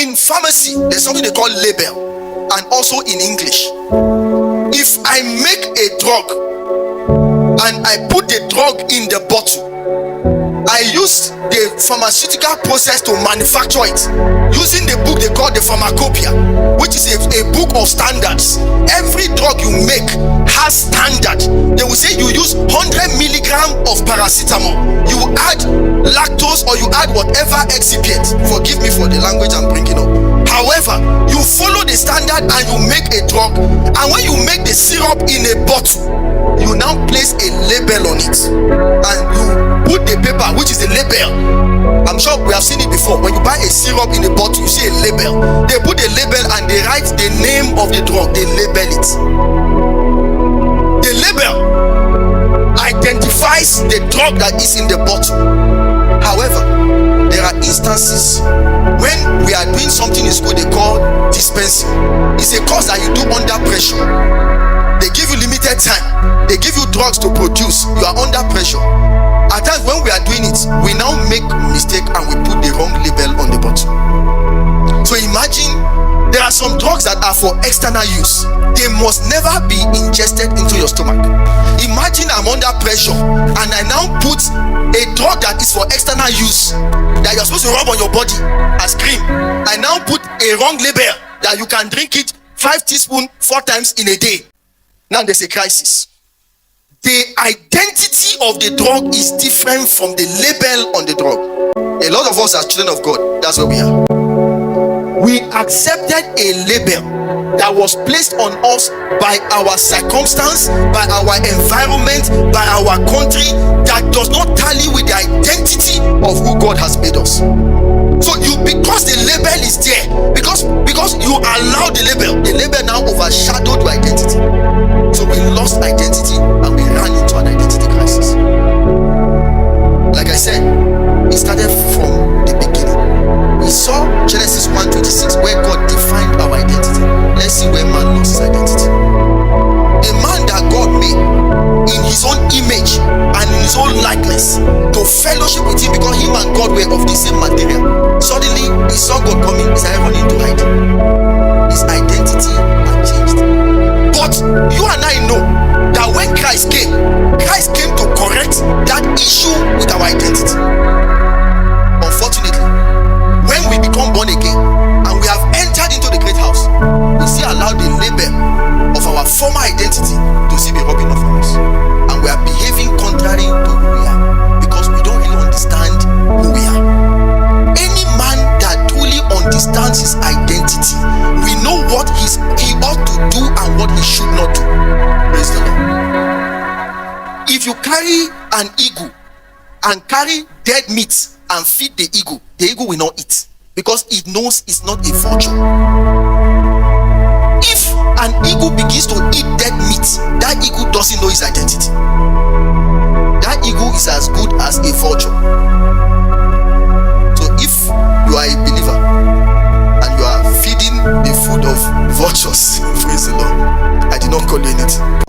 In pharmacy, there's something they call label, and also in English. If I make a drug and I put the drug in the bottle, I use the pharmaceutical process to manufacture it using the book they call the pharmacopoeia, which is a book of standards. Every drug you make has standard. They will say you use 100 milligram of paracetamol, you add lactose or you add whatever excipient. Forgive me for the language I'm bringing up. However, you follow the standard and you make a drug, and when you make the syrup in a bottle, you now place a label on it and you put the paper, which is the label. I'm sure we have seen it before. When you buy a syrup in a bottle, you see a label. They put a label and they write the name of the drug. They label it. The label identifies the drug that is in the bottle. However, there are instances when we are doing something in school they call dispensing. It's a course that you do under pressure. They give you limited time. They give you drugs to produce. You are under pressure. At times when we are doing it, we now make mistake and we put the wrong label on the bottle. So imagine there are some drugs that are for external use. They must never be ingested into your stomach. Imagine I'm under pressure and I now put a drug that is for external use that you're supposed to rub on your body and scream. I now put a wrong label that you can drink it 5 teaspoons 4 times in a day. Now there's a crisis. The identity of the drug is different from the label on the drug. A lot of us are children of God. That's where we are. We accepted a label that was placed on us by our circumstance, by our environment, by our country, that does not tally with the identity of who God has made us. So because the label is there, because you allow the label now overshadowed your identity. So we lost identity and we ran into an identity crisis. Like I said, it started from the beginning. We saw Genesis 1:26 where God defined our identity. Let's see where man lost his identity. A man that God made in his own image and in his own likeness to fellowship with him, because him and God were of the same material. Suddenly he saw God coming, his eye running to hide. His identity had changed. But you and I know that when Christ came to correct that issue with our identity. Unfortunately, when we become born again and we have entered into the great house, we still allow the label of our former identity to still be rubbing off on us, and we are behaving contrary to who we are because we don't really understand who we are. Any man that truly understands his identity, we know what he ought to do and what he should not do. Praise the Lord. If you carry an eagle and carry dead meat and feed the eagle will not eat because it knows it's not a vulture. If an eagle begins to eat dead meat, that eagle doesn't know his identity. That eagle is as good as a vulture. So if you are a believer and you are feeding the food of vultures, praise the Lord. I did not call you anything.